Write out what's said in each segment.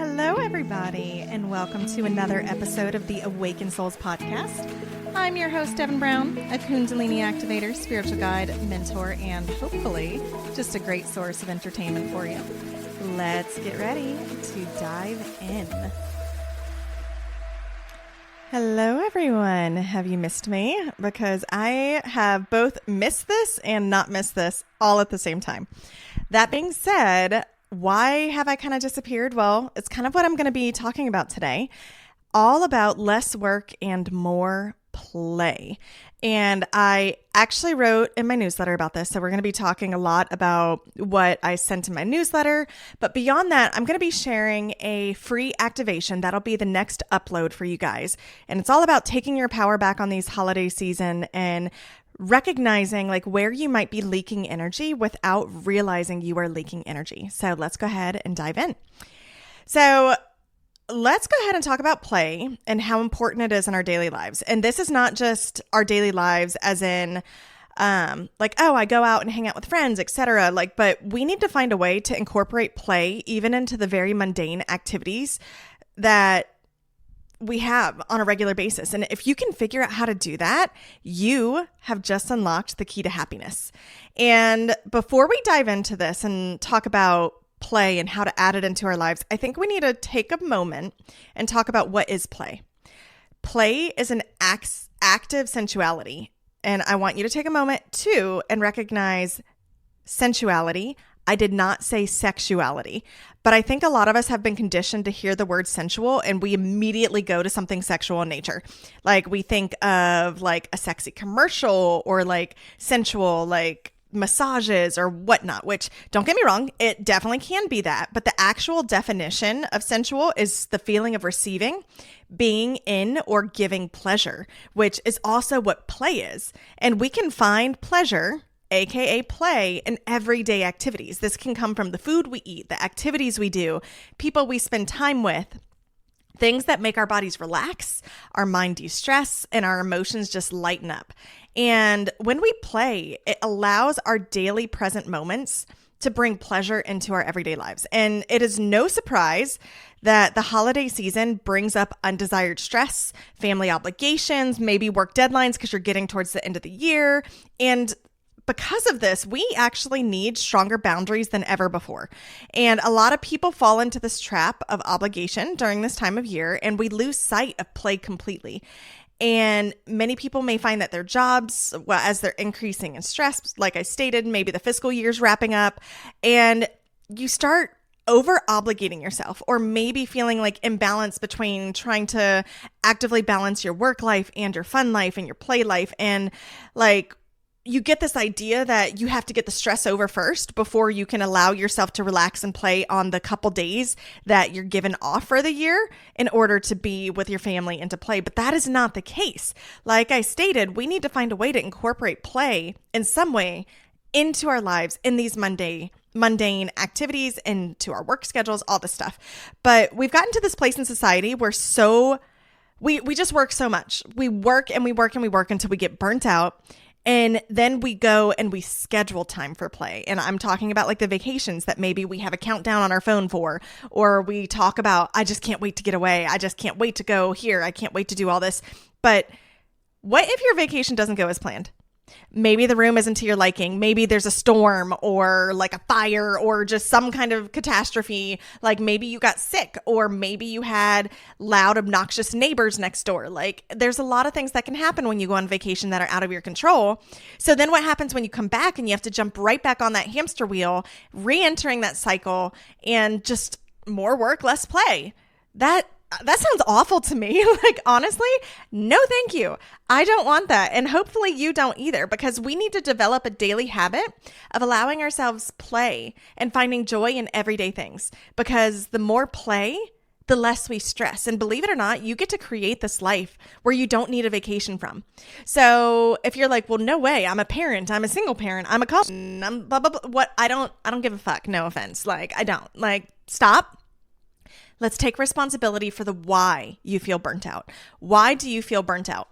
Hello, everybody, and welcome to another episode of the Awakened Souls podcast. I'm your host, Devin Brown, a Kundalini activator, spiritual guide, mentor, and hopefully just a great source of entertainment for you. Let's get ready to dive in. Hello, everyone. Have you missed me? Because I have both missed this and not missed this all at the same time. That being said, why have I kind of disappeared? Well, it's kind of what I'm going to be talking about today, all about less work and more play. And I actually wrote in my newsletter about this, so we're going to be talking a lot about what I sent in my newsletter. But beyond that, I'm going to be sharing a free activation that'll be the next upload for you guys. And it's all about taking your power back on these holiday season and recognizing like where you might be leaking energy without realizing you are leaking energy. So let's go ahead and dive in. So let's go ahead and talk about play and how important it is in our daily lives. And this is not just our daily lives as in I go out and hang out with friends, etc. But we need to find a way to incorporate play even into the very mundane activities that we have on a regular basis. And if you can figure out how to do that, you have just unlocked the key to happiness. And before we dive into this and talk about play and how to add it into our lives, I think we need to take a moment and talk about what is play. Play is an active sensuality. And I want you to take a moment too and recognize sensuality. I did not say sexuality, but I think a lot of us have been conditioned to hear the word sensual and we immediately go to something sexual in nature. Like we think of like a sexy commercial or like sensual, like massages or whatnot, which don't get me wrong, it definitely can be that. But the actual definition of sensual is the feeling of receiving, being in, or giving pleasure, which is also what play is. And we can find pleasure, aka play, in everyday activities. This can come from the food we eat, the activities we do, people we spend time with, things that make our bodies relax, our mind de-stress, and our emotions just lighten up. And when we play, it allows our daily present moments to bring pleasure into our everyday lives. And it is no surprise that the holiday season brings up undesired stress, family obligations, maybe work deadlines because you're getting towards the end of the year. And because of this, we actually need stronger boundaries than ever before. And a lot of people fall into this trap of obligation during this time of year, and we lose sight of play completely. And many people may find that their jobs, well, as they're increasing in stress, like I stated, maybe the fiscal year's wrapping up, and you start over obligating yourself, or maybe feeling like imbalance between trying to actively balance your work life and your fun life and your play life. And like, you get this idea that you have to get the stress over first before you can allow yourself to relax and play on the couple days that you're given off for the year in order to be with your family and to play. But that is not the case. Like I stated, we need to find a way to incorporate play in some way into our lives in these mundane activities, into our work schedules, all this stuff. But we've gotten to this place in society where we just work so much. We work and we work and we work until we get burnt out. And then we go and we schedule time for play. And I'm talking about like the vacations that maybe we have a countdown on our phone for, or we talk about, I just can't wait to get away. I just can't wait to go here. I can't wait to do all this. But what if your vacation doesn't go as planned? Maybe the room isn't to your liking. Maybe there's a storm or like a fire or just some kind of catastrophe. Like maybe you got sick, or maybe you had loud, obnoxious neighbors next door. Like there's a lot of things that can happen when you go on vacation that are out of your control. So then what happens when you come back and you have to jump right back on that hamster wheel, re-entering that cycle, and just more work, less play? That sounds awful to me. Like, honestly, no, thank you. I don't want that. And hopefully you don't either, because we need to develop a daily habit of allowing ourselves play and finding joy in everyday things, because the more play, the less we stress. And believe it or not, you get to create this life where you don't need a vacation from. So if you're like, well, no way, I'm a parent, I'm a single parent, I'm a couple, I'm blah, blah, blah. What? I don't give a fuck. No offense. Like, I don't. Like, stop. Let's take responsibility for the why you feel burnt out. Why do you feel burnt out?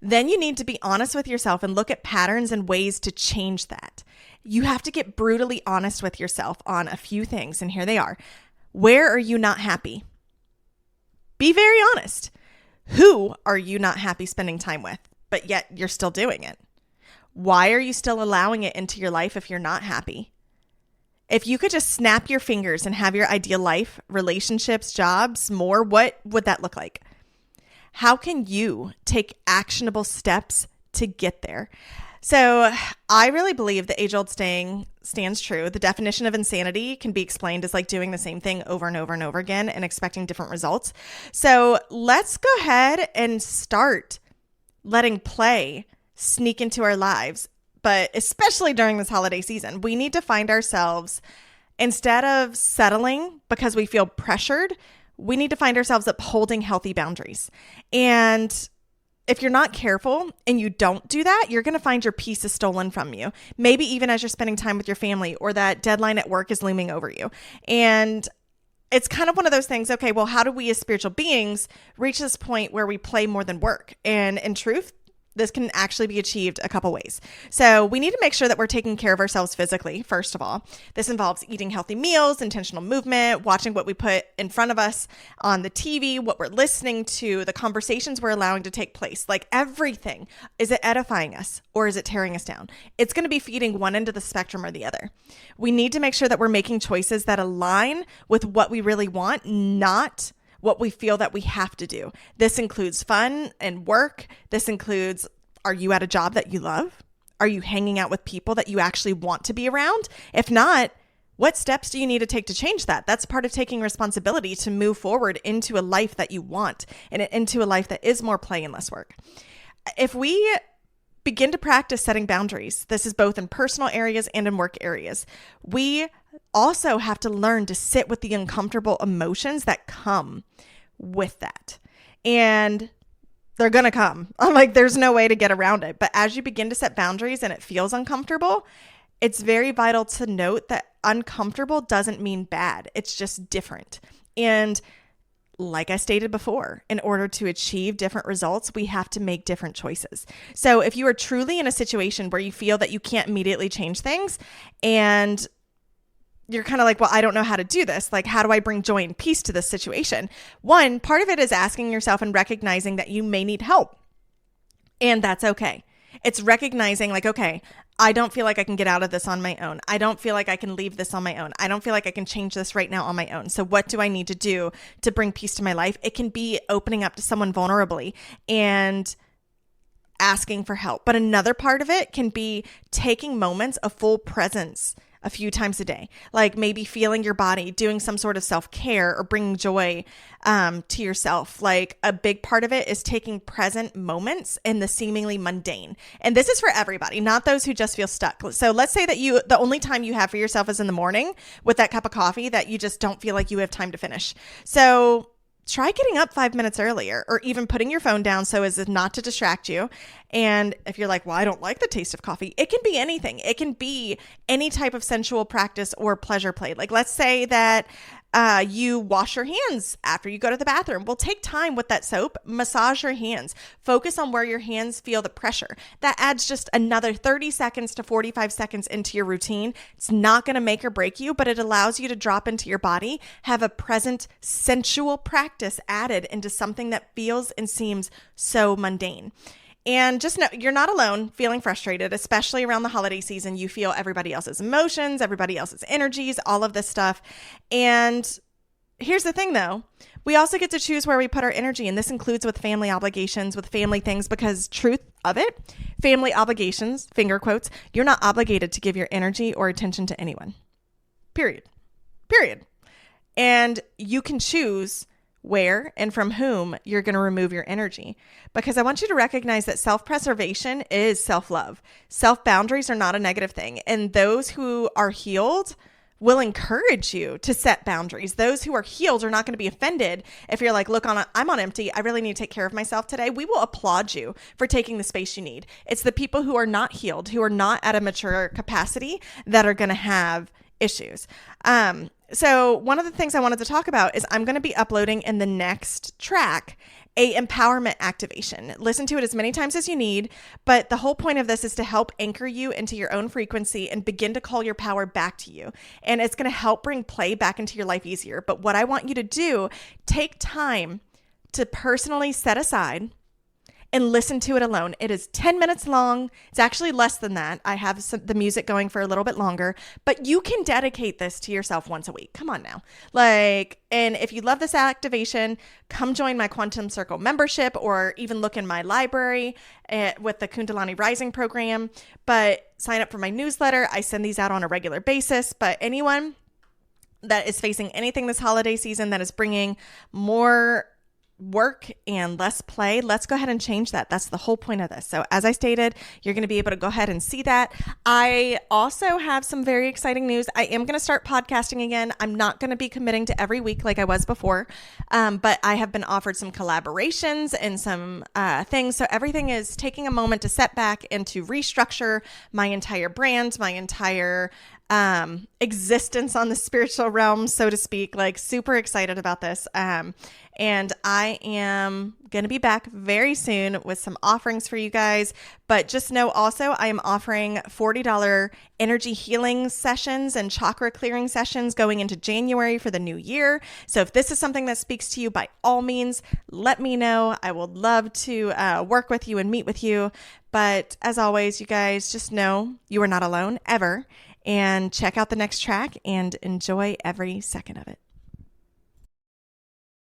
Then you need to be honest with yourself and look at patterns and ways to change that. You have to get brutally honest with yourself on a few things, and here they are. Where are you not happy? Be very honest. Who are you not happy spending time with, but yet you're still doing it? Why are you still allowing it into your life if you're not happy? If you could just snap your fingers and have your ideal life, relationships, jobs, more, what would that look like? How can you take actionable steps to get there? So I really believe the age-old saying stands true. The definition of insanity can be explained as like doing the same thing over and over and over again and expecting different results. So let's go ahead and start letting play sneak into our lives. But especially during this holiday season, we need to find ourselves, instead of settling because we feel pressured, we need to find ourselves upholding healthy boundaries. And if you're not careful and you don't do that, you're going to find your peace is stolen from you. Maybe even as you're spending time with your family or that deadline at work is looming over you. And it's kind of one of those things, okay, well, how do we as spiritual beings reach this point where we play more than work? And in truth, this can actually be achieved a couple ways. So we need to make sure that we're taking care of ourselves physically, first of all. This involves eating healthy meals, intentional movement, watching what we put in front of us on the TV, what we're listening to, the conversations we're allowing to take place, like everything. Is it edifying us or is it tearing us down? It's going to be feeding one end of the spectrum or the other. We need to make sure that we're making choices that align with what we really want, not what we feel that we have to do. This includes fun and work. This includes, are you at a job that you love? Are you hanging out with people that you actually want to be around? If not, what steps do you need to take to change that? That's part of taking responsibility to move forward into a life that you want and into a life that is more play and less work. If we begin to practice setting boundaries, this is both in personal areas and in work areas, we also have to learn to sit with the uncomfortable emotions that come with that. And they're going to come. I'm like, there's no way to get around it. But as you begin to set boundaries and it feels uncomfortable, it's very vital to note that uncomfortable doesn't mean bad. It's just different. And like I stated before, in order to achieve different results, we have to make different choices. So if you are truly in a situation where you feel that you can't immediately change things and you're kind of like, well, I don't know how to do this. Like, how do I bring joy and peace to this situation? One, part of it is asking yourself and recognizing that you may need help. And that's okay. It's recognizing like, okay, I don't feel like I can get out of this on my own. I don't feel like I can leave this on my own. I don't feel like I can change this right now on my own. So what do I need to do to bring peace to my life? It can be opening up to someone vulnerably and asking for help. But another part of it can be taking moments of full presence a few times a day, like maybe feeling your body, doing some sort of self-care or bringing joy to yourself. Like a big part of it is taking present moments in the seemingly mundane. And this is for everybody, not those who just feel stuck. So let's say that the only time you have for yourself is in the morning with that cup of coffee that you just don't feel like you have time to finish. So try getting up 5 minutes earlier or even putting your phone down so as not to distract you. And if you're like, well, I don't like the taste of coffee, it can be anything. It can be any type of sensual practice or pleasure play. Like let's say that you wash your hands after you go to the bathroom. Well, take time with that soap, massage your hands, focus on where your hands feel the pressure. That adds just another 30 seconds to 45 seconds into your routine. It's not going to make or break you, but it allows you to drop into your body, have a present sensual practice added into something that feels and seems so mundane. And just know you're not alone feeling frustrated, especially around the holiday season. You feel everybody else's emotions, everybody else's energies, all of this stuff. And here's the thing though, we also get to choose where we put our energy. And this includes with family obligations, with family things, because truth of it, family obligations, finger quotes, you're not obligated to give your energy or attention to anyone. Period. And you can choose where and from whom you're going to remove your energy. Because I want you to recognize that self-preservation is self-love. Self-boundaries are not a negative thing. And those who are healed will encourage you to set boundaries. Those who are healed are not going to be offended if you're like, look, I'm on empty. I really need to take care of myself today. We will applaud you for taking the space you need. It's the people who are not healed, who are not at a mature capacity, that are going to have issues. So one of the things I wanted to talk about is I'm going to be uploading in the next track a empowerment activation. Listen to it as many times as you need, but the whole point of this is to help anchor you into your own frequency and begin to call your power back to you. And it's going to help bring play back into your life easier. But what I want you to do, take time to personally set aside and listen to it alone. It is 10 minutes long. It's actually less than that. I have the music going for a little bit longer, but you can dedicate this to yourself once a week. Come on now. And if you love this activation, come join my Quantum Circle membership or even look in my library with the Kundalini Rising program, but sign up for my newsletter. I send these out on a regular basis, but anyone that is facing anything this holiday season that is bringing more work and less play, let's go ahead and change that. That's the whole point of this. So as I stated, you're going to be able to go ahead and see that. I also have some very exciting news. I am going to start podcasting again. I'm not going to be committing to every week like I was before, but I have been offered some collaborations and some things. So everything is taking a moment to set back and to restructure my entire brand, my entire existence on the spiritual realm, so to speak. Super excited about this. And I am going to be back very soon with some offerings for you guys. But just know also I am offering $40 energy healing sessions and chakra clearing sessions going into January for the new year. So if this is something that speaks to you, by all means, let me know. I would love to work with you and meet with you. But as always, you guys just know you are not alone ever. And check out the next track and enjoy every second of it.